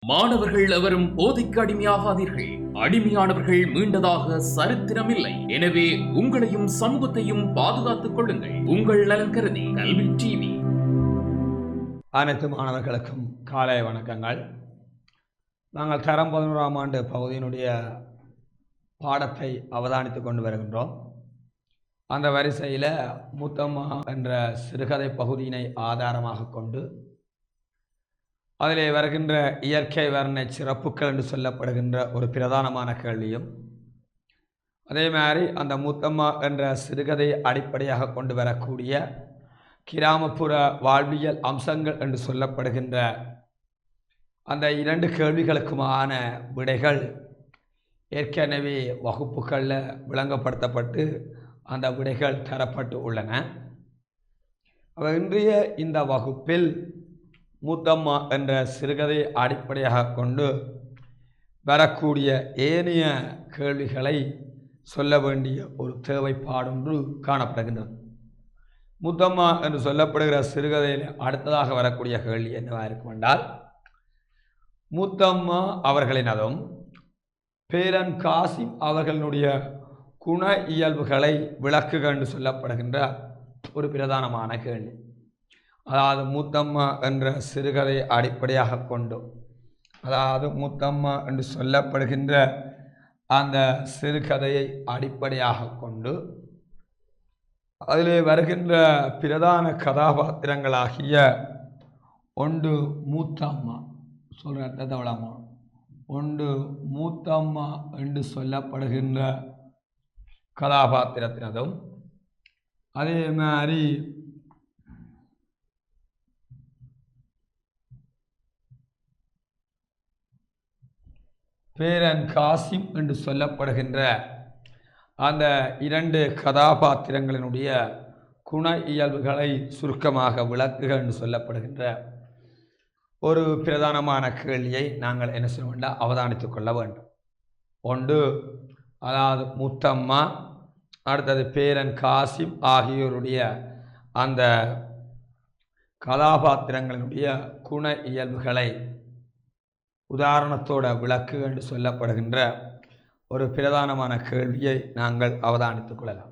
மாணவர்கள் எவரும் போதைக்கு அடிமையாகாதீர்கள். அடிமையானவர்கள் மீண்டதாக சரித்திரமில்லை. எனவே உங்களையும் சமூகத்தையும் பாதுகாத்துக் கொள்ளுங்கள். உங்கள் நலன் கருதி கல்வி டிவி. அனைத்து மாணவர்களுக்கும் காலை வணக்கங்கள். நாங்கள் தரம் 11ஆம் ஆண்டு பகுதியினுடைய பாடத்தை அவதானித்துக் கொண்டு வருகின்றோம். அந்த வரிசையில் முத்தம்மா என்ற சிறுகதை பகுதியினை ஆதாரமாக கொண்டு அதிலே வருகின்ற இயற்கை வர்ண சிறப்புகள் என்று சொல்லப்படுகின்ற ஒரு பிரதானமான கேள்வியும், அதே மாதிரி அந்த முத்தம்மா என்ற சிறுகதையை அடிப்படையாக கொண்டு வரக்கூடிய கிராமப்புற வாழ்வியல் அம்சங்கள் என்று சொல்லப்படுகின்ற அந்த இரண்டு கேள்விகளுக்குமான விடைகள் ஏற்கனவே வகுப்புகளில் விளங்கப்படுத்தப்பட்டு அந்த விடைகள் தரப்பட்டு உள்ளன. இன்றைய இந்த வகுப்பில் முத்தம்மா என்ற சிறுகதையை அடிப்படையாக கொண்டு வரக்கூடிய ஏனைய கேள்விகளை சொல்ல வேண்டிய ஒரு தேவைப்பாடொன்று காணப்படுகின்றது. முத்தம்மா என்று சொல்லப்படுகிற சிறுகதையில் அடுத்ததாக வரக்கூடிய கேள்வி என்னவாக இருக்கும் என்றால், முத்தம்மா அவர்களினதும் பேரன் காசிம் அவர்களுடைய குண இயல்புகளை விளக்குக என்று சொல்லப்படுகின்ற ஒரு பிரதானமான கேள்வி. அதாவது முத்தம்மா என்ற சிறுகதையை அடிப்படையாக கொண்டு, அதாவது முத்தம்மா என்று சொல்லப்படுகின்ற அந்த சிறுகதையை அடிப்படையாக கொண்டு அதிலே வருகின்ற பிரதான கதாபாத்திரங்களாகிய ஒன்று மூத்தம்மா சொல்கிறமா ஒன்று மூத்தம்மா என்று சொல்லப்படுகின்ற கதாபாத்திரத்தினதும், அதே மாதிரி பேரன் காசிம் என்று சொல்லப்படுகின்ற அந்த இரண்டு கதாபாத்திரங்களினுடைய குண இயல்புகளை சுருக்கமாக விளக்குக என்று சொல்லப்படுகின்ற ஒரு பிரதானமான கேள்வியை நாங்கள் என்ன செய்ய வேண்டாம், அவதானித்துக் கொள்ள வேண்டும். ஒன்று, அதாவது முத்தம்மா, அடுத்தது பேரன் காசிம் ஆகியோருடைய அந்த கதாபாத்திரங்களினுடைய குண இயல்புகளை உதாரணத்தோட விளக்கு என்று சொல்லப்படுகின்ற ஒரு பிரதானமான கேள்வியை நாங்கள் அவதானித்துக் கொள்ளலாம்.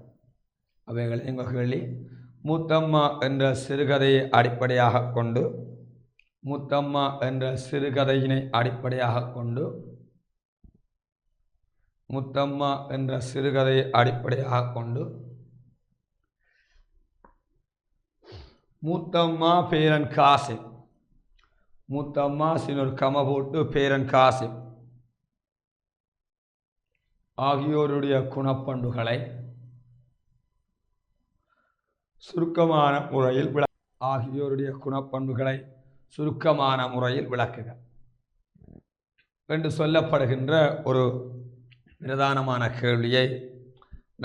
அவைகள் எங்கள் கேள்வி, முத்தம்மா என்ற சிறுகதையை அடிப்படையாக கொண்டு, முத்தம்மா என்ற சிறுகதையினை அடிப்படையாக கொண்டு, முத்தம்மா என்ற சிறுகதையை அடிப்படையாக கொண்டு முத்தம்மா பேரன் காசிம், முத்தம்மா சின்னொரு கம போட்டு பேரன் காசிம் ஆகியோருடைய குணப்பண்புகளை சுருக்கமான முறையில் ஆகியோருடைய குணப்பண்புகளை சுருக்கமான முறையில் விளக்குக என்று சொல்லப்படுகின்ற ஒரு பிரதானமான கேள்வியை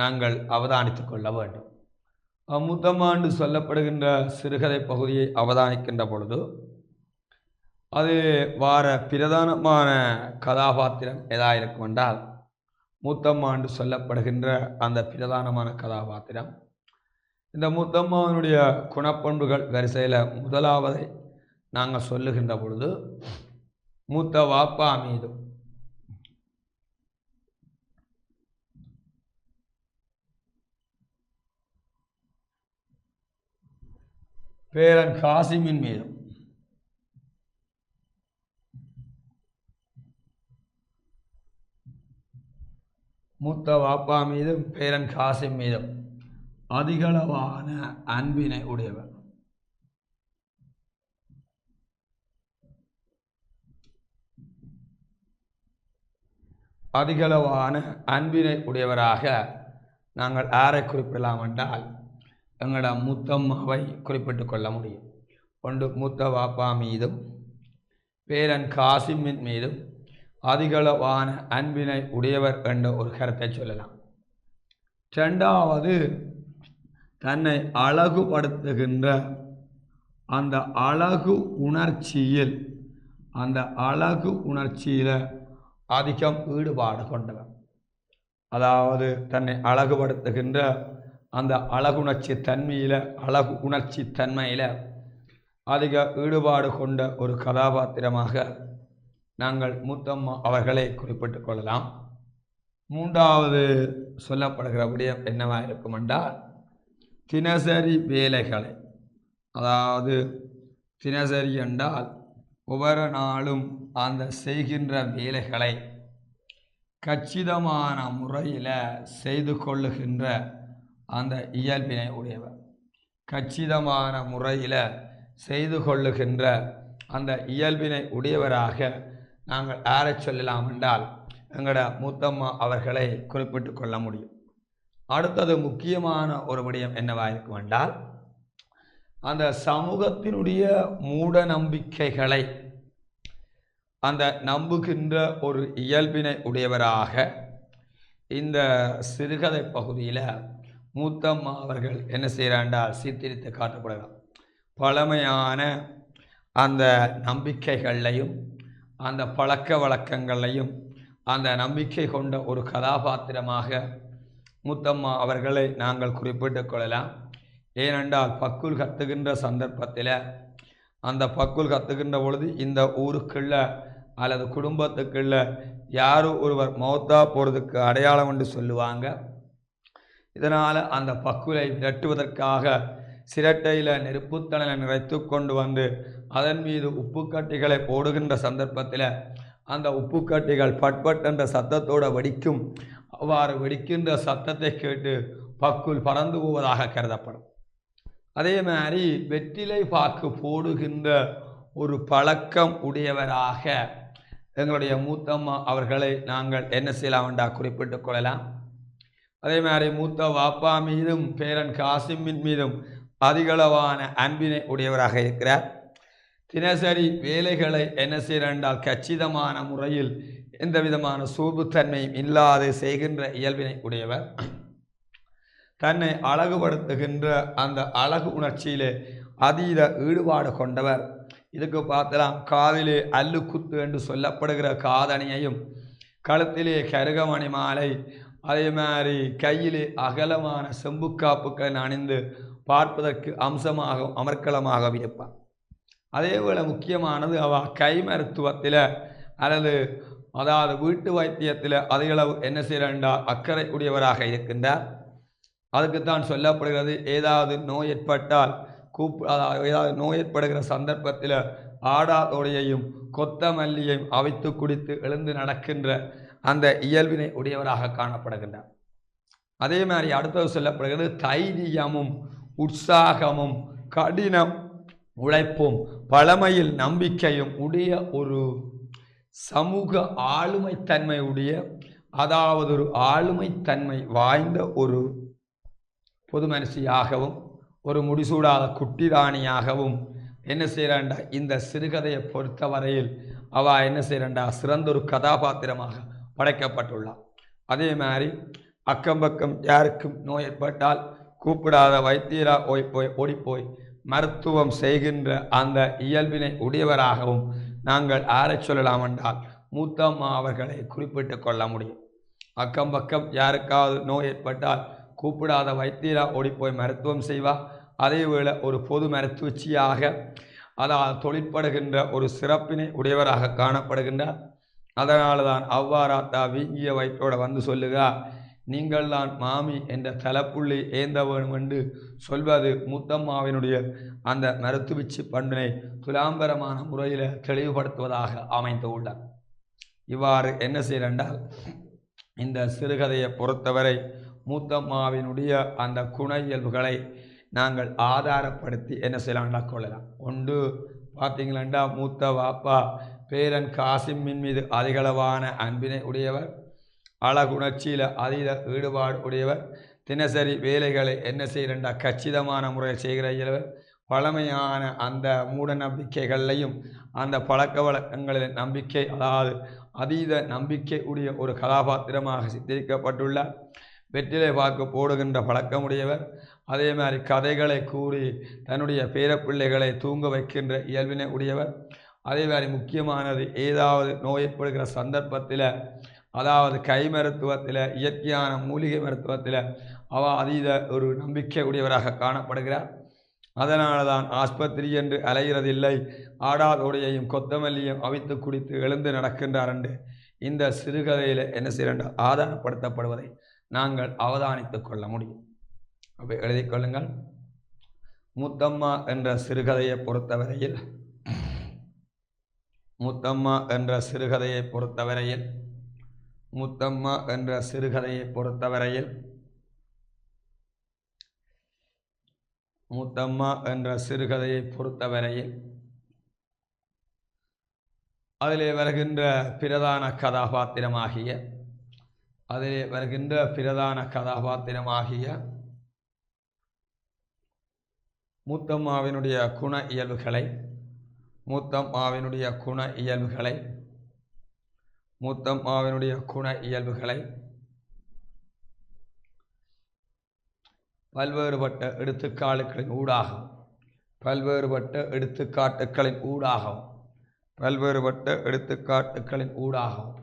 நாங்கள் அவதானித்துக் கொள்ள வேண்டும். முத்தம்மா என்று சொல்லப்படுகின்ற சிறுகதை பகுதியை அவதானிக்கின்ற பொழுது அது வார பிரதானமான கதாபாத்திரம் எதாக இருக்கும் என்றால், முத்தம்மா என்று சொல்லப்படுகின்ற அந்த பிரதானமான கதாபாத்திரம், இந்த முத்தம்மாவினுடைய குணப்பண்புகள் வரிசையில் முதலாவதை நாங்கள் சொல்லுகின்ற பொழுது மூத்த வாப்பா மீதும், பேரன் காசிமின் மீதும், மூத்த வாப்பா மீதும் பேரன் காசிம் மீதும் அதிகளவான அன்பினை உடையவர். அதிகளவான அன்பினை உடையவராக நாங்கள் யாரை குறிப்பிடலாம் என்றால், எங்களோட முத்தம்மாவை குறிப்பிட்டு கொள்ள முடியும். ஒன்று மூத்த வாப்பா மீதும் பேரன் காசிமின் மீதும் அதிகளவான அன்பினை உடையவர் என்ற ஒரு கருத்தை சொல்லலாம். இரண்டாவது, தன்னை அழகுபடுத்துகின்ற அந்த அழகு உணர்ச்சியில் அதிகம் ஈடுபாடு கொண்டவர். அதாவது தன்னை அழகுபடுத்துகின்ற அந்த அழகுணர்ச்சி தன்மையில் அதிக ஈடுபாடு கொண்ட ஒரு கதாபாத்திரமாக நாங்கள் மூத்தம்மா அவர்களை குறிப்பிட்டுக் கொள்ளலாம். மூன்றாவது சொல்லப்படுகிற விடயம் என்னவாக இருக்கும் என்றால், தினசரி வேலைகளை, அதாவது தினசரி என்றால் ஒவ்வொரு நாளும் அந்த செய்கின்ற வேலைகளை கச்சிதமான முறையில் செய்து கொள்ளுகின்ற அந்த இயல்பினை உடையவர். கச்சிதமான முறையில் செய்து கொள்ளுகின்ற அந்த இயல்பினை உடையவராக நாங்கள் யாரை சொல்லலாம் என்றால் எங்களோட மூத்தம்மா அவர்களை குறிப்பிட்டு கொள்ள முடியும். அடுத்தது முக்கியமான ஒரு விடயம் என்னவாக இருக்கும் என்றால், அந்த சமூகத்தினுடைய மூட நம்பிக்கைகளை அந்த நம்புகின்ற ஒரு இயல்பினை உடையவராக இந்த சிறுகதை பகுதியில் மூத்தம்மா அவர்கள் என்ன செய்கிறாண்டால் சித்தரித்து காட்டப்படுகிறார். பழமையான அந்த நம்பிக்கைகளையும் அந்த பழக்க வழக்கங்களையும் அந்த நம்பிக்கை கொண்ட ஒரு கதாபாத்திரமாக மூத்தம்மா அவர்களை நாங்கள் குறிப்பிட்டு கொள்ளலாம். ஏனென்றால் பக்குள் கத்துகின்ற சந்தர்ப்பத்தில் அந்த பக்குள் கத்துகின்ற பொழுது இந்த ஊருக்குள்ள அல்லது குடும்பத்துக்குள்ள யாரோ ஒருவர் மௌத்தா போகிறதுக்கு அடையாளம் என்று சொல்லுவாங்க. இதனால் அந்த பக்குலை விரட்டுவதற்காக சிரட்டையில் நெருப்புத்தணலை நிறைத்து கொண்டு வந்து அதன் மீது உப்புக்கட்டிகளை போடுகின்ற சந்தர்ப்பத்தில் அந்த உப்புக்கட்டிகள் பட்பட் என்ற சத்தத்தோடு வெடிக்கும். அவ்வாறு வெடிக்கின்ற சத்தத்தை கேட்டு பக்குள் பறந்து போவதாக கருதப்படும். அதே மாதிரி வெற்றிலை பாக்கு போடுகின்ற ஒரு பழக்கம் உடையவராக எங்களுடைய மூத்தம்மா அவர்களை நாங்கள் என்ன செய்யலாம் என்றால் குறிப்பிட்டுக் கொள்ளலாம். அதே மாதிரி மூத்த வாப்பா மீதும் பேரன் காசிமின் மீதும் அதிகளவான அன்பினை உடையவராக இருக்கிறார். தினசரி வேலைகளை என்ன செய்கிறால் கச்சிதமான முறையில் எந்த விதமான சோர்வுத்தன்மையும் இல்லாது செய்கின்ற இயல்பினை உடையவர். தன்னை அழகுபடுத்துகின்ற அந்த அழகு உணர்ச்சியிலே அதீத ஈடுபாடு கொண்டவர். இதுக்கு பார்த்தலாம், காதிலே அல்லு குத்து என்று சொல்லப்படுகிற காதணியையும், கழுத்திலே கருகமணி மாலை, அதே மாதிரி கையிலே அகலமான செம்புக்காப்புக்கள் அணிந்து பார்ப்பதற்கு அம்சமாக அமர்க்கலமாக இருப்பார். அதேபோல் முக்கியமானது கை மருத்துவத்தில் அதாவது வீட்டு வைத்தியத்தில் அதிகளவு என்ன செய்யறா அக்கறை உடையவராக இருக்கின்றார். அதுக்குத்தான் சொல்லப்படுகிறது, ஏதாவது நோய் ஏற்பட்டால் ஏதாவது நோய் ஏற்படுகிற சந்தர்ப்பத்தில் ஆடாதோடையையும் கொத்தமல்லியையும் அவித்து குடித்து எழுந்து நடக்கின்ற அந்த இயல்பினை உடையவராக காணப்படுகின்றார். அதே மாதிரி அடுத்தது சொல்லப்படுகிறது, தைரியமும் உற்சாகமும் கடினம் உழைப்பும் பழமையில் நம்பிக்கையும் உடைய ஒரு சமூக ஆளுமைத்தன்மை உடைய, அதாவது ஒரு ஆளுமைத்தன்மை வாய்ந்த ஒரு பொது மனுஷியாகவும் ஒரு முடிசூடாத குட்டிராணியாகவும் என்ன செய்கிறாண்டா இந்த சிறுகதையை பொறுத்தவரையில் என்ன செய்கிறாண்டா சிறந்தொரு கதாபாத்திரமாக படைக்கப்பட்டுள்ளார். அதே மாதிரி அக்கம்பக்கம் யாருக்கும் நோய் ஏற்பட்டால் கூப்பிடாத வைத்தியரா ஓடிப்போய் மருத்துவம் செய்கின்ற அந்த இயல்பினை உடையவராகவும் நாங்கள் யாரை சொல்லலாம் என்றால் மூத்தம்மா அவர்களை குறிப்பிட்டு கொள்ள முடியும். அக்கம்பக்கம் யாருக்காவது நோய் ஏற்பட்டால் கூப்பிடாத வைத்தியரா ஓடிப்போய் மருத்துவம் செய்வார். அதேவேளை ஒரு பொது மருத்துவச்சியாக அதாவது தொழிற்படுகின்ற ஒரு சிறப்பினை உடையவராக காணப்படுகின்றார். அதனால தான் அவ்வாறாத்தா வீங்கிய வயிற்றோட வந்து சொல்லுகா, நீங்கள் தான் மாமி என்ற தலைப்புள்ளி ஏந்த வேணும் என்று சொல்வது மூத்தம்மாவினுடைய அந்த மருத்துவச்சி பண்பினை துலாம்பரமான முறையில் தெளிவுபடுத்துவதாக அமைந்துள்ளார். இவ்வாறு என்ன செய்யறால் இந்த சிறுகதையை பொறுத்தவரை மூத்தம்மாவினுடைய அந்த குண இயல்புகளை நாங்கள் ஆதாரப்படுத்தி என்ன செய்யலாம்னா கொள்ளலாம். ஒன்று பார்த்தீங்களா, மூத்த வாப்பா பேரன் காசிமின் மீது அதிகளவான அன்பினை உடையவர், அழகுணர்ச்சியில் அதீத ஈடுபாடு உடையவர், தினசரி வேலைகளை என்ன செய்கிறா கச்சிதமான முறையில் செய்கிற இயல்பர், பழமையான அந்த மூட நம்பிக்கைகளையும் அந்த பழக்க வழக்கங்களில் நம்பிக்கை அதாவது அதீத நம்பிக்கை உடைய ஒரு கதாபாத்திரமாக சித்தரிக்கப்பட்டுள்ளார். வெற்றிலை வாக்கு போடுகின்ற பழக்கமுடையவர். அதே மாதிரி கதைகளை கூறி தன்னுடைய பேரப்பிள்ளைகளை தூங்க வைக்கின்ற இயல்பினை உடையவர். அதே மாதிரி முக்கியமானது, ஏதாவது நோய் ஏற்படுகிற சந்தர்ப்பத்தில் அதாவது கை மருத்துவத்தில் இயற்கையான மூலிகை மருத்துவத்தில் அதீத ஒரு நம்பிக்கை உடையவராக காணப்படுகிறார். அதனால தான் ஆஸ்பத்திரி என்று அலைகிறதில்லை, ஆடாதோடையையும் கொத்தமல்லியும் அவித்து குடித்து எழுந்து நடக்கின்றார் என்று இந்த சிறுகதையில் என்ன செய்யறால் ஆதாரப்படுத்தப்படுவதை நாங்கள் அவதானித்துக் கொள்ள முடியும். அப்போ எழுதிக் கொள்ளுங்கள். முத்தம்மா என்ற சிறுகதையை பொறுத்தவரையில் முத்தம்மா என்ற சிறுகதையை பொறுத்தவரையில் முத்தம்மா என்ற சிறுகதையை பொறுத்தவரையில் முத்தம்மா என்ற சிறுகதையை பொறுத்தவரையில் அதிலே வருகின்ற பிரதான கதாபாத்திரமாகிய முத்தம்மாவினுடைய குண இயல்புகளை பல்வேறுபட்ட எடுத்துக்காட்டுகளின் ஊடாகவும்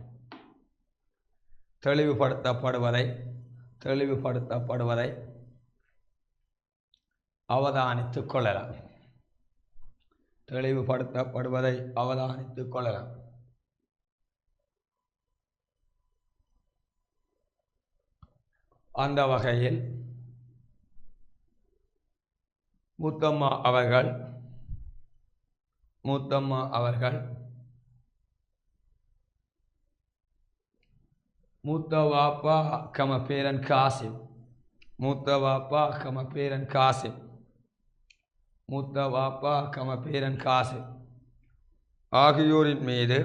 தெளிவுபடுத்தப்படுவதை அவதானித்துக் கொள்ளலாம். அந்த வகையில் முத்தம்மா அவர்கள் மூத்த வாப்பா கம பேரன் காசிம் ஆகியோரின் மீது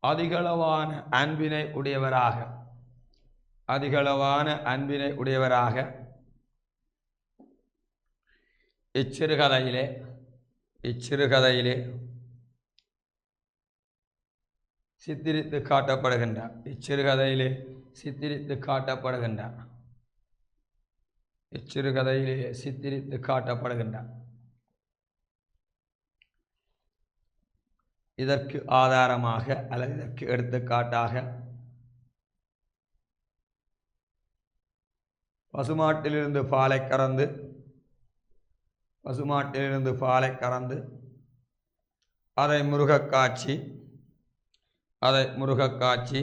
அதிகளவான அன்பினை உடையவராக இச்சிறுகதையிலே சித்தரித்து காட்டப்படுகின்றார். இதற்கு ஆதாரமாக அல்லது இதற்கு எடுத்துக்காட்டாக பசுமாட்டிலிருந்து பாலை கறந்து அதை முருகக் காட்சி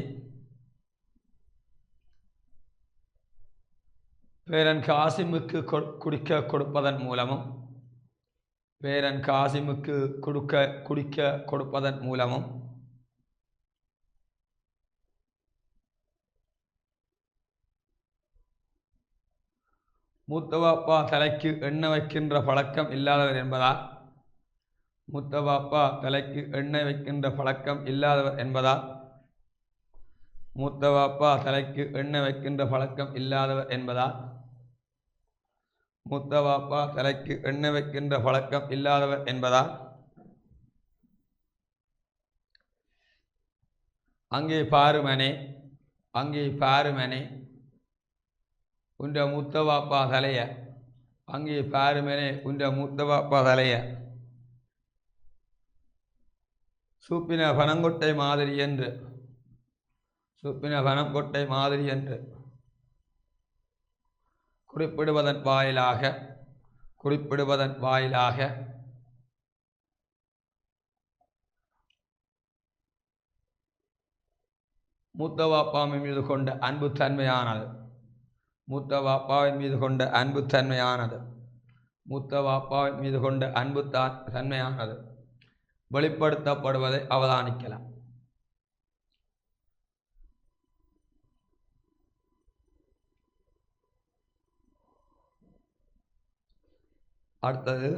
பேரன் காசிமுக்கு குடிக்க கொடுப்பதன் மூலமும் மூத்தவாப்பா தலைக்கு எண்ணெய் வைக்கின்ற பழக்கம் இல்லாதவர் என்பதால் அங்கே பாருமனே உண்ட மூத்தவாப்பா தலைய சூப்பின பனங்கொட்டை மாதிரி என்று குறிப்பிடுவதன் வாயிலாக மூத்தவாப்பாவின் மீது கொண்ட அன்பு தன்மையானது வெளிப்படுத்தப்படுவதை அவதானிக்கலாம். அடுத்தது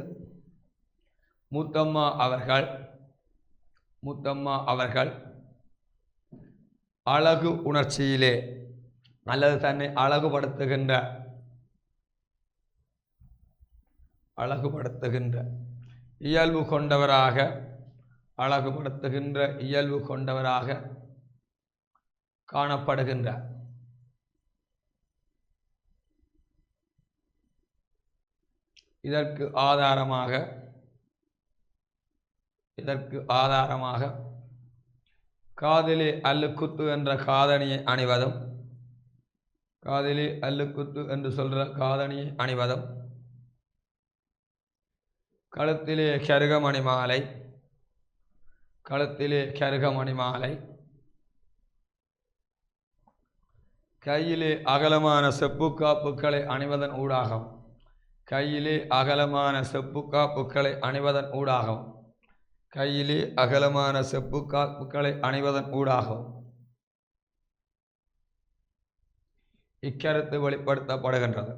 முத்தம்மா அவர்கள் அழகு உணர்ச்சியிலே அல்லது தன்னை அழகுபடுத்துகின்ற இயல்பு கொண்டவராக காணப்படுகின்றார். இதற்கு ஆதாரமாக காதிலே அல்லுக்குத்து என்ற காதணியை காதிலே அல்லுக்குத்து என்று சொல்கிற காதணியை அணிவதும், கழுத்திலே கருகமணி மாலை, கழுத்திலே கருகமணி மாலை, கையிலே அகலமான செப்பு காப்புக்களை அணிவதன் ஊடாகும், கையிலே அகலமான செப்பு காப்புக்களை அணிவதன் ஊடாகும், கையிலே அகலமான செப்பு காப்புக்களை அணிவதன் ஊடாகும் இக்கருத்து வெளிப்படுத்தப்படுகின்றது.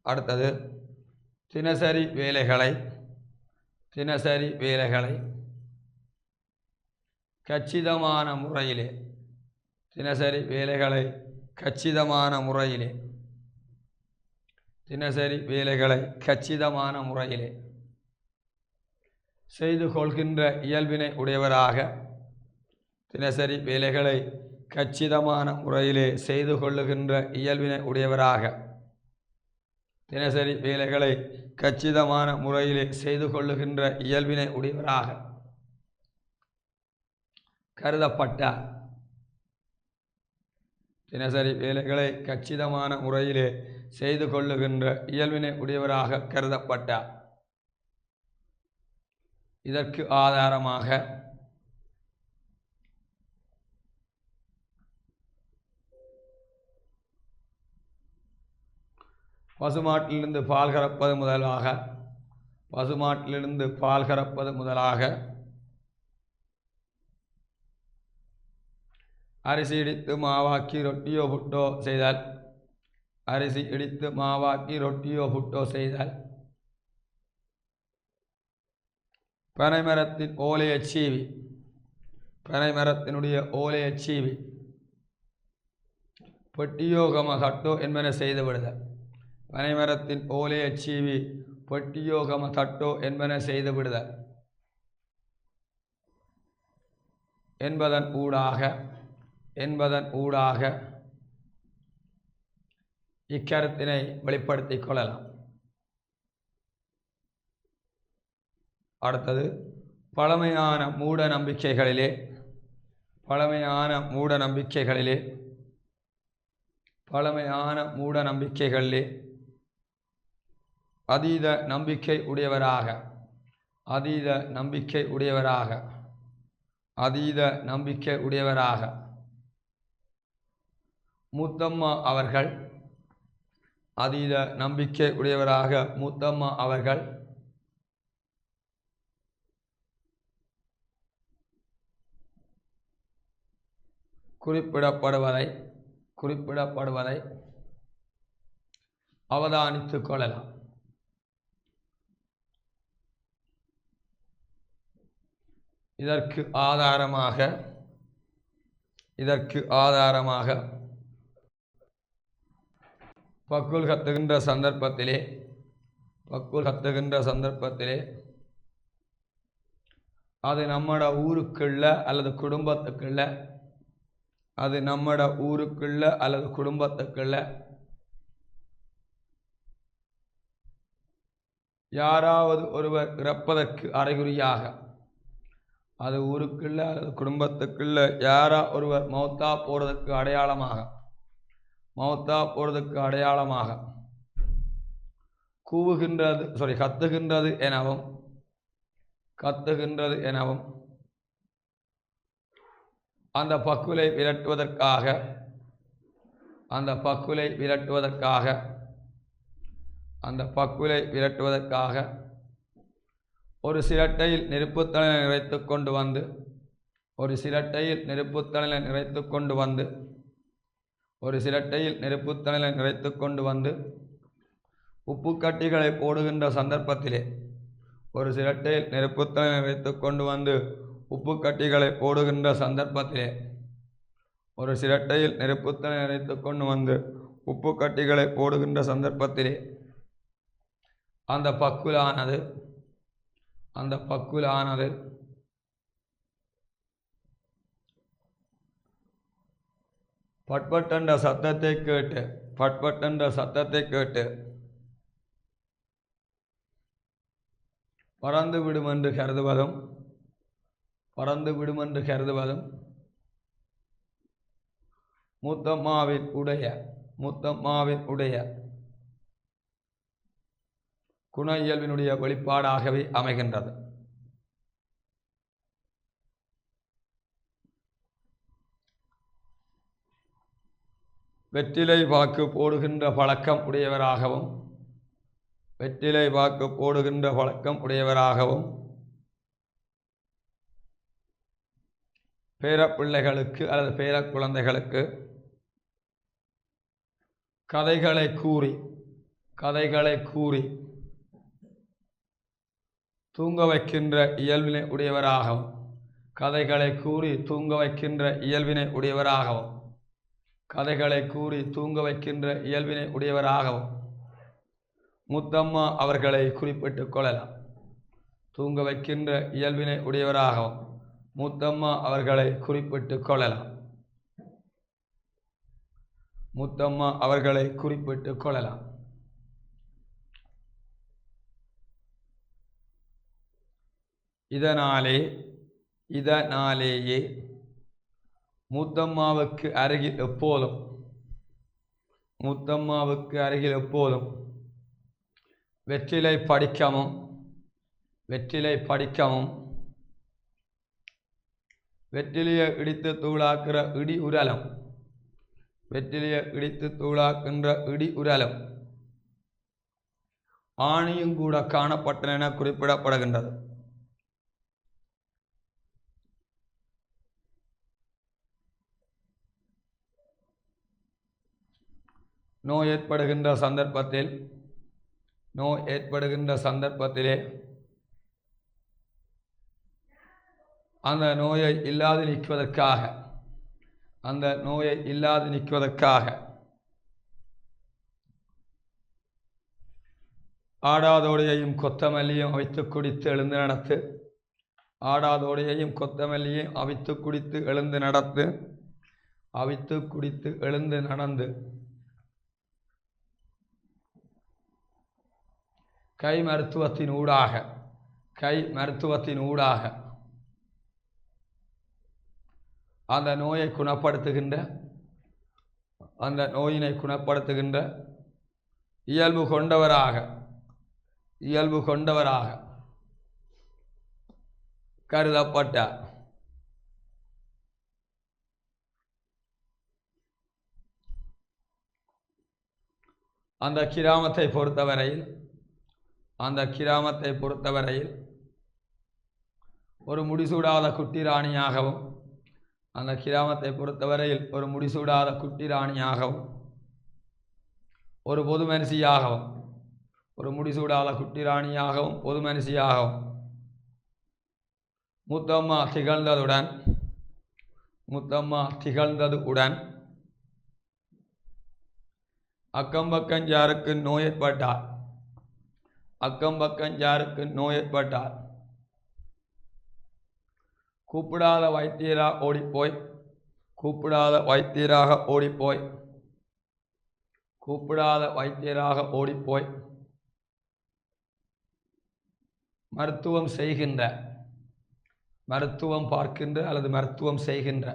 அடுத்தது தினசரி வேலைகளை கச்சிதமான முறையிலே, தினசரி வேலைகளை கச்சிதமான முறையிலே, தினசரி வேலைகளை கச்சிதமான முறையிலே செய்து கொள்கின்ற இயல்பினை உடையவராக, தினசரி வேலைகளை கச்சிதமான முறையிலே செய்து கொள்ளுகின்ற இயல்பினை உடையவராக, தினசரி வேலைகளை கச்சிதமான முறையிலே செய்து கொள்ளுகின்ற இயல்பினை உடையவராக கருதப்பட்டார். தினசரி வேலைகளை கச்சிதமான முறையிலே செய்து கொள்ளுகின்ற இயல்பினை உடையவராக கருதப்பட்டார். இதற்கு ஆதாரமாக பசுமாட்டிலிருந்து பால் கறப்பது முதலாக, பசுமாட்டிலிருந்து பால் கறப்பது முதலாக, அரிசி இடித்து மாவாக்கி ரொட்டியோ புட்டோ செய்தால், அரிசி இடித்து மாவாக்கி ரொட்டியோ புட்டோ செய்தால், பனைமரத்தின் ஓலையை சீவி, பனைமரத்தினுடைய ஓலையை சீவி பொட்டியோகம தட்டோ என்பன செய்து விடுதல், பனைமரத்தின் ஓலையை சீவி பொட்டியோகம தட்டோ என்பன செய்து விடுதல் என்பதன் ஊடாக இக்கருத்தினை வெளிப்படுத்திக் கொள்ளலாம். அடுத்தது பழமையான மூட நம்பிக்கைகளிலே, பழமையான மூட நம்பிக்கைகளிலே, பழமையான மூட நம்பிக்கைகளிலே அதீத நம்பிக்கை உடையவராக, அதீத நம்பிக்கை உடையவராக, அதீத நம்பிக்கை உடையவராக மூத்தம்மா அவர்கள், அதீத நம்பிக்கை உடையவராக மூத்தம்மா அவர்கள் குறிப்பிடப்படுவதை அவதானித்துக் கொள்ளலாம். இதற்கு ஆதாரமாக பக்குல் கத்துகின்ற சந்தர்ப்பத்திலே அது நம்மட ஊருக்குள்ள அல்லது குடும்பத்துக்குள்ள, அது நம்மட ஊருக்குள்ள அல்லது குடும்பத்துக்குள்ள யாராவது ஒருவர் இறப்பதற்கு அறிகுறியாக, அது ஊருக்குள்ள அல்லது குடும்பத்துக்குள்ள யாரா ஒருவர் மௌத்தா போறதுக்கு அடையாளமாக கத்துகின்றது எனவும் அந்த பக்குலை விரட்டுவதற்காக ஒரு சிரட்டையில் நெருப்புத்தணலை நிறைத்து கொண்டு வந்து உப்பு கட்டிகளை போடுகின்ற சந்தர்ப்பத்திலே, ஒரு சிரட்டையில் நெருப்புத்தணலை நிறைத்து கொண்டு வந்து உப்பு கட்டிகளை போடுகின்ற சந்தர்ப்பத்திலே, ஒரு சிரட்டையில் நெருப்புத்தணலை நிறைத்து கொண்டு வந்து உப்பு கட்டிகளை போடுகின்ற சந்தர்ப்பத்திலே அந்த பக்குலானது பட்பட்டென்ற சத்தத்தை கேட்டு பறந்துவிடும் என்று கருதுவதும், பறந்து விடும் என்று கருதுவதும் மூத்தம்மாவின் உடைய குண இயல்பினுடைய வெளிப்பாடாகவே அமைகின்றது. வெற்றிலை வாக்கு போடுகின்ற பழக்கம் உடையவராகவும் பேரப்பிள்ளைகளுக்கு அல்லது பேர குழந்தைகளுக்கு கதைகளை கூறி தூங்க வைக்கின்ற இயல்பினை உடையவராகவும் மூத்தம்மா அவர்களை குறிப்பிட்டுக் கொள்ளலாம். தூங்க வைக்கின்ற இயல்பினை உடையவராகவும் மூத்தம்மா அவர்களை குறிப்பிட்டுக் கொள்ளலாம். இதனாலேயே மூத்தம்மாவுக்கு அருகில் எப்போதும் வெற்றிலை படிக்கமும் வெற்றிலையை இடித்து தூளாக்குகின்ற இடி உரலும் ஆணியும் கூட காணப்பட்டன என குறிப்பிடப்படுகின்றது. நோய் ஏற்படுகின்ற சந்தர்ப்பத்திலே அந்த நோயை இல்லாது நீக்குவதற்காக ஆடாதோடையையும் கொத்தமல்லியும் அவித்து குடித்து எழுந்து நடந்து கை மருத்துவத்தின் ஊடாக அந்த நோயினை குணப்படுத்துகின்ற இயல்பு கொண்டவராக கருதப்பட்டார். அந்த கிராமத்தை பொறுத்தவரையில் ஒரு முடிசூடாத குட்டி ராணியாகவும் ஒரு பொது மனுஷியாகவும் மூத்தம்மா திகழ்ந்ததுடன் அக்கம்பக்கஞ்சாருக்கு நோய் ஏற்பட்டார். கூப்பிடாத வைத்தியராக ஓடிப்போய் மருத்துவம் பார்க்கின்ற அல்லது மருத்துவம் செய்கின்ற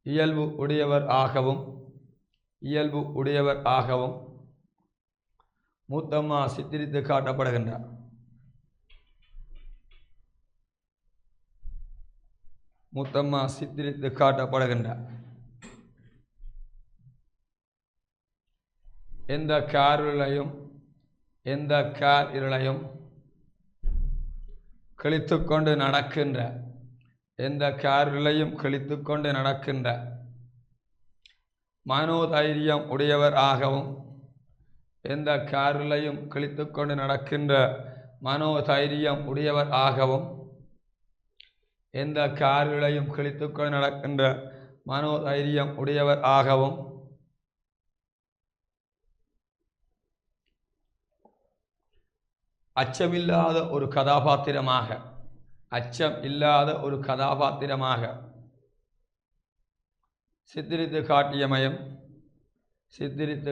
இயல்பு உடையவர் ஆகவும் மூத்தம்மா சித்தரித்து காட்டப்படுகின்றார். எந்த கார் இருளையும் கிழித்துக்கொண்டு நடக்கின்ற மனோதைரியம் உடையவர் ஆகவும் அச்சமில்லாத ஒரு கதாபாத்திரமாக சித்தரித்து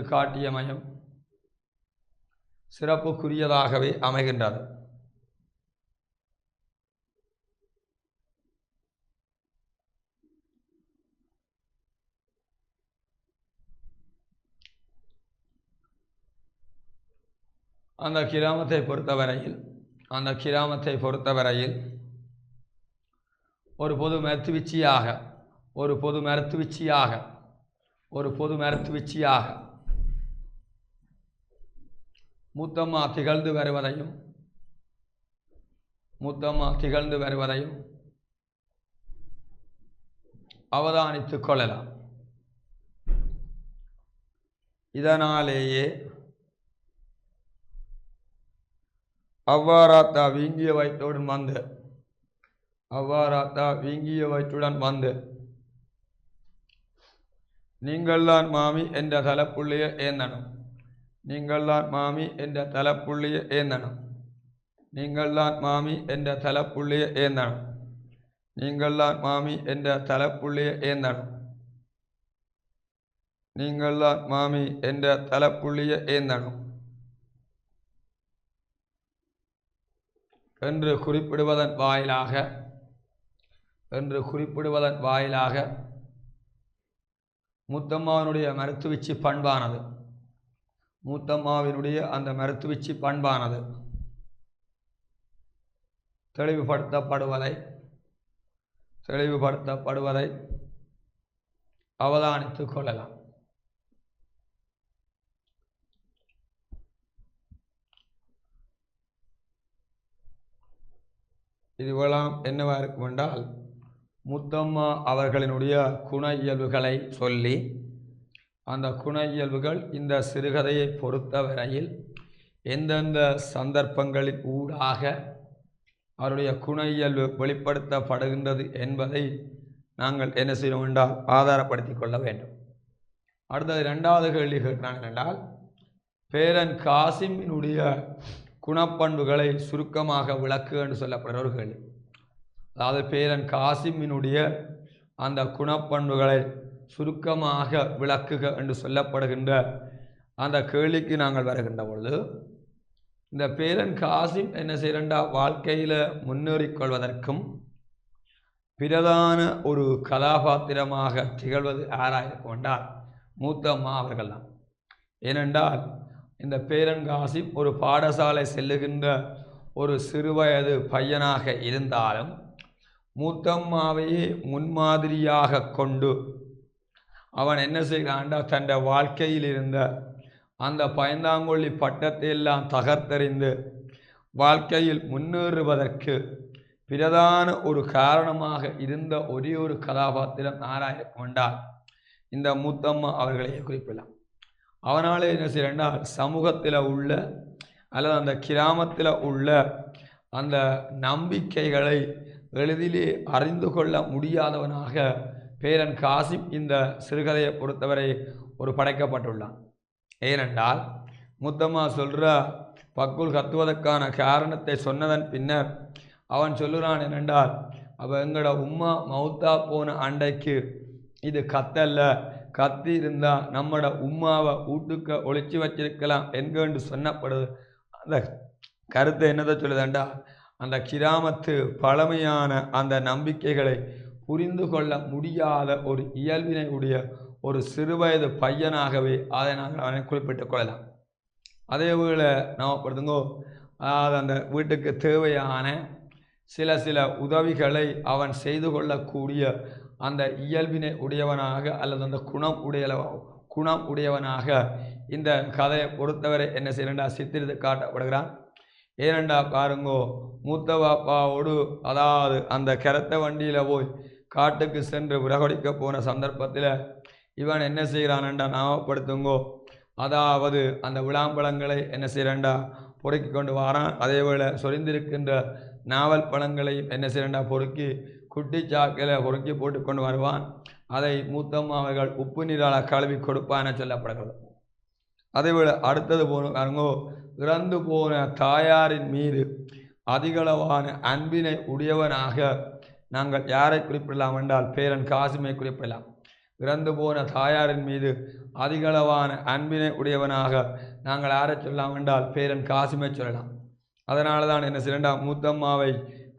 காட்டியமயம் சிறப்புக்குரியதாகவே அமைகின்றது. அந்த கிராமத்தை பொறுத்தவரையில் ஒரு பொது மருத்துவச்சியாக மூத்தம்மா திகழ்ந்து வருவதையும் அவதானித்துக் கொள்ளலாம். இதனாலேயே அவ்வாறாத்தா வீங்கிய வயிற்றுடன் வந்து நீங்கள்தான் மாமி என்ற தலைப்புள்ளிய ஏந்தனம். நீங்கள்தான் மாமி என்ற தலைப்புள்ளிய ஏந்தனம். நீங்கள்தான் மாமி என்ற தலைப்புள்ளிய ஏந்தனம். நீங்கள்தான் மாமி என்ற தலைப்புள்ளிய ஏந்தனம். நீங்கள்தான் மாமி என்ற தலைப்புள்ளிய ஏந்தனம் என்று குறிப்பிடுவதன் வாயிலாக மூத்தம்மாவினுடைய அந்த மருத்துவச்சி பண்பானது தெளிவுபடுத்தப்படுவதை அவதானித்துக் கொள்ளலாம். இதுவெல்லாம் என்னவா இருக்கும் என்றால், முத்தம்மா அவர்களினுடைய குண இயல்புகளை சொல்லி, அந்த குண இயல்புகள் இந்த சிறுகதையை பொறுத்தவரையில் எந்தெந்த சந்தர்ப்பங்களின் ஊடாக அவருடைய குண இயல்பு வெளிப்படுத்தப்படுகின்றது என்பதை நாங்கள் என்ன செய்யணும் என்றால் ஆதாரப்படுத்தி கொள்ள வேண்டும். அடுத்தது 2வது கேள்வி கேட்டாங்க என்றால், பேரன் காசிமினுடைய குணப்பண்புகளை சுருக்கமாக விளக்கு என்று சொல்லப்படுற ஒரு கேள்வி. அதாவது பேரன் காசிமினுடைய அந்த குணப்பண்புகளை சுருக்கமாக விளக்குக என்று சொல்லப்படுகின்ற அந்த கேள்விக்கு நாங்கள் வருகின்ற பொழுது, இந்த பேரன் காசிம் என்ன செய்யறா வாழ்க்கையில் முன்னேறிக்கொள்வதற்கும் பிரதான ஒரு கதாபாத்திரமாக திகழ்வது யாராயிருக்கும் என்றால் மூத்தம்மா அவர்கள் தான். ஏனென்றால் இந்த பேரன் காசிம் ஒரு பாடசாலை செல்லுகின்ற ஒரு சிறுவயது பையனாக இருந்தாலும் மூத்தம்மாவையே முன்மாதிரியாக கொண்டு அவன் என்ன செய்கிறான்டா, தன் வாழ்க்கையில் இருந்த அந்த பயந்தாங்கொள்ளி பட்டத்தை எல்லாம் தகர்த்தெறிந்து வாழ்க்கையில் முன்னேறுவதற்கு பிரதான ஒரு காரணமாக இருந்த ஒரே ஒரு கதாபாத்திரம் யாராயிருக்கும் என்றால் இந்த மூத்தம்மா அவர்களையே குறிப்பிடலாம். அவனாலே என்ன செய்யறால் சமூகத்தில் உள்ள அல்லது அந்த கிராமத்தில் உள்ள அந்த நம்பிக்கைகளை எளிதிலே அறிந்து கொள்ள முடியாதவனாக பேரன் காசிம் இந்த சிறுகதையை பொறுத்தவரை ஒரு படைக்கப்பட்டுள்ளான். ஏனென்றால் முத்தம்மா சொல்கிற பக்குள் கத்துவதற்கான காரணத்தை சொன்னதன் பின்னர் அவன் சொல்லுறான் என்னென்றால், அவள் எங்களோட உம்மா மௌத்தா போன அண்டைக்கு இது கத்தல்ல, கத்தி இருந்தால் நம்மட உம்மாவை வீட்டுக்கு ஒழிச்சு வச்சிருக்கலாம் என்கென்று சொன்னப்படுது. அந்த கருத்தை என்னதை சொல்லுதண்டா, அந்த கிராமத்து பழமையான அந்த நம்பிக்கைகளை புரிந்து கொள்ள முடியாத ஒரு இயல்பினை உடைய ஒரு சிறுவயது பையனாகவே அதை நாங்கள் அவனை குறிப்பிட்டுக் கொள்ளலாம். அதே போல் நாம் படுத்துங்கோ, அதாவது அந்த வீட்டுக்கு தேவையான சில உதவிகளை அவன் செய்து கொள்ளக்கூடிய அந்த இயல்பினை உடையவனாக அல்லது அந்த குணம் உடையவனாக இந்த கதையை பொறுத்தவரை என்ன செய்யறா சித்தரித்து காட்டப்படுகிறான். ஏனெண்டா பாருங்கோ, மூத்த பாப்பாவோடு அதாவது அந்த கரத்த வண்டியில் போய் காட்டுக்கு சென்று விறகொடிக்க போன சந்தர்ப்பத்தில் இவன் என்ன செய்கிறான்டா ஞாபகப்படுத்துங்கோ, அதாவது அந்த விளாம்பழங்களை என்ன செய்கிறான்டா பொறுக்கி கொண்டு வரான். அதேபோல் சொரிந்திருக்கின்ற நாவல் பழங்களையும் என்ன செய்கிறான்டா பொறுக்கி குட்டி சாக்கில் பொறுக்கி போட்டு கொண்டு வருவான். அதை மூத்தம்மா அவர்கள் உப்பு நீரால் கழுவி கொடுப்பான் என சொல்லப்படுகிறது. அதேபோல் அடுத்தது பாருங்கோ, இறந்து போன தாயாரின் மீது அதிகளவான அன்பினை உடையவனாக நாங்கள் யாரை குறிப்பிடலாம் என்றால் பேரன் காசிமை குறிப்பிடலாம். இறந்து போன தாயாரின் மீது அதிகளவான அன்பினை உடையவனாக நாங்கள் யாரை சொல்லலாம் என்றால் பேரன் காசிமை சொல்லலாம். அதனால தான் என்ன செய்யண்டா மூத்தம்மாவை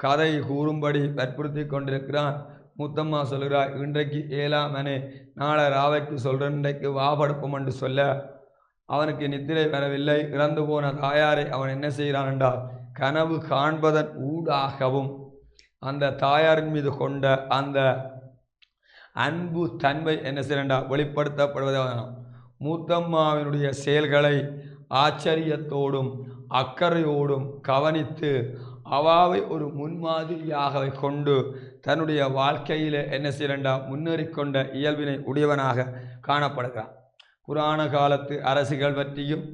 கதை கூறும்படி வற்புறுத்தி கொண்டிருக்கிறான். மூத்தம்மா சொல்கிறார், இன்றைக்கு 7ஆம் நாளை ராவைக்கு சொல்கிறேன், இன்றைக்கு வாபடுப்போம் என்று சொல்ல அவனுக்கு நித்திரை வரவில்லை. இறந்து போன தாயாரை அவன் என்ன செய்கிறான் என்றால் கனவு காண்பதன் ஊடாகவும் அந்த தாயாரின் மீது கொண்ட அந்த அன்பு தன்மை என்ன செய்யண்டா வெளிப்படுத்தப்படுவதான மூத்தம்மாவினுடைய செயல்களை ஆச்சரியத்தோடும் அக்கறையோடும் கவனித்து அவாவை ஒரு முன்மாதிரியாக கொண்டு தன்னுடைய வாழ்க்கையில் என்ன செய்யண்டா முன்னேறிக்கொண்ட இயல்பினை உடையவனாக காணப்படுகிறான். புராண காலத்து அரசிகள் பற்றியும்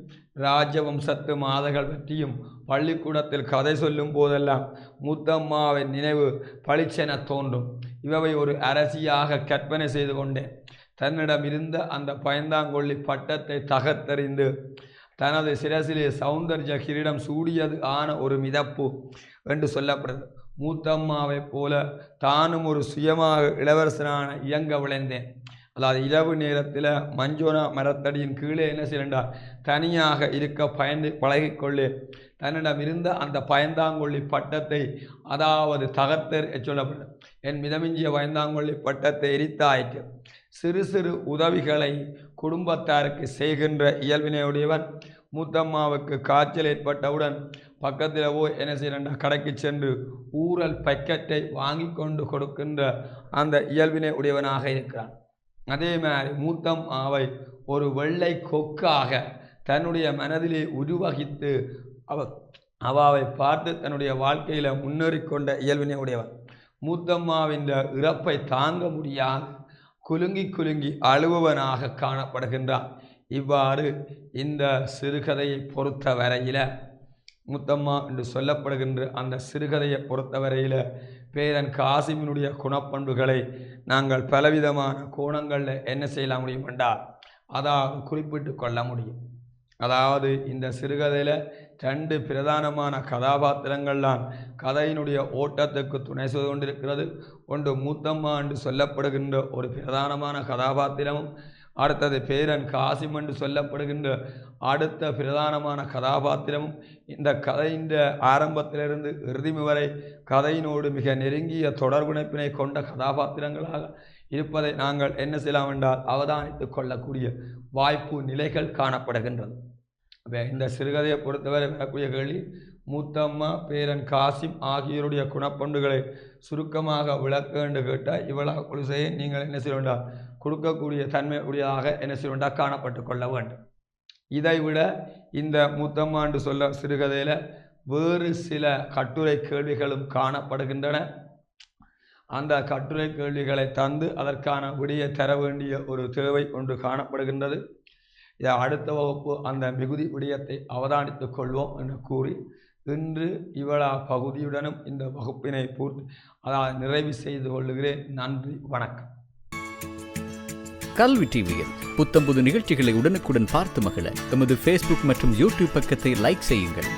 ராஜவம்சத்து மாதர்கள் பற்றியும் பள்ளிக்கூடத்தில் கதை சொல்லும் போதெல்லாம் மூத்தம்மாவின் நினைவு பளிச்சென தோன்றும். இவை ஒரு அரசியாக கற்பனை செய்து கொண்டேன். தன்னிடமிருந்த அந்த பயந்தாங்கொள்ளி பட்டத்தை தகர்த்தறிந்து தனது சிரசிலே சௌந்தர்ய கிரீடம் சூடியது ஆன ஒரு மிதப்பு என்று சொல்லப்படுது. மூத்தம்மாவை போல தானும் ஒரு சுயமாக இளவரசனான இயங்க விளைந்தேன். அதாவது இரவு நேரத்தில் மஞ்சோனா மரத்தடியின் கீழே என்ன செய்யண்டார் தனியாக இருக்க பழகிக்கொள்ளே தன்னிடம் இருந்த அந்த பயந்தாங்கொள்ளி பட்டத்தை அதாவது தகர்த்தர் சொல்லப்படும். என் மிதமிஞ்சிய பயந்தாங்கொள்ளி பட்டத்தை எரித்தாயிற்று. சிறு சிறு உதவிகளை குடும்பத்தாருக்கு செய்கின்ற இயல்பினையுடையவன் மூத்தம்மாவுக்கு காய்ச்சல் ஏற்பட்டவுடன் பக்கத்தில் போய் என்ன செய்யண்டா கடைக்கு சென்று ஊரல் பக்கெட்டை வாங்கி கொண்டு கொடுக்கின்ற அந்த இயல்பினை உடையவனாக இருக்கிறான். அதே மாதிரி மூத்தம்மாவை ஒரு வெள்ளை கொக்காக தன்னுடைய மனதிலே உருவகித்து அவாவை பார்த்து தன்னுடைய வாழ்க்கையில் முன்னேறிக்கொண்ட இயல்பினை உடையவன். மூத்தம்மாவின் இறப்பை தாங்க முடியாது குலுங்கி குலுங்கி அழுபவனாக காணப்படுகின்றான். இவ்வாறு இந்த சிறுகதையை பொறுத்த வரையில் மூத்தம்மா என்று சொல்லப்படுகின்ற அந்த சிறுகதையை பொறுத்த வரையில் பேரன் காசிமினுடைய குணப்பண்புகளை நாங்கள் பலவிதமான கோணங்களில் என்ன செய்யலாம் முடியும் என்றால் அதாவது குறிப்பிட்டு கொள்ள முடியும். அதாவது இந்த சிறுகதையில் 2 பிரதானமான கதாபாத்திரங்கள்லாம் கதையினுடைய ஓட்டத்துக்கு துணை செய்து கொண்டிருக்கிறது. ஒன்று மூத்தம்மா என்று சொல்லப்படுகின்ற ஒரு பிரதானமான கதாபாத்திரமும், அடுத்தது பேரன் காசிம் என்று சொல்லப்படுகின்ற அடுத்த பிரதானமான கதாபாத்திரமும் இந்த கதையின் ஆரம்பத்திலிருந்து இறுதி வரை கதையினோடு மிக நெருங்கிய தொடர்பிணைப்பினை கொண்ட கதாபாத்திரங்களாக இருப்பதை நாங்கள் என்ன செய்யலாம் என்றால் அவதானித்து கொள்ளக்கூடிய வாய்ப்பு நிலைகள் காணப்படுகின்றது. இந்த சிறுகதையை பொறுத்தவரை வரக்கூடிய கேள்வி மூத்தம்மா பேரன் காசிம் ஆகியோருடைய குணப்பண்புகளை சுருக்கமாக விளக்க என்று கேட்டால் இவ்வளவு கொள்கையை நீங்கள் என்ன செய்ய வேண்டாம் கொடுக்கக்கூடிய தன்மை உடையதாக என்ன செய்ய வேண்டாம் காணப்பட்டு கொள்ள வேண்டும். இதைவிட இந்த மூத்தம்மா என்று சொல்ல சிறுகதையில் வேறு சில கட்டுரை கேள்விகளும் காணப்படுகின்றன. அந்த கட்டுரை கேள்விகளை தந்து அதற்கான விடையை தர வேண்டிய ஒரு தேவை ஒன்று காணப்படுகின்றது. இதை அடுத்த வகுப்பு அந்த மிகுதி விடயத்தை அவதானித்துக் கொள்வோம் என்று கூறி இன்று இவ்வளா பகுதியுடனும் இந்த வகுப்பினை நிறைவு செய்து கொள்கிறேன். நன்றி, வணக்கம். கல்வி டிவியில் புத்தம்புது நிகழ்ச்சிகளை உடனுக்குடன் பார்த்து மகிழ எமது ஃபேஸ்புக் மற்றும் யூடியூப் பக்கத்தை லைக் செய்யுங்கள்.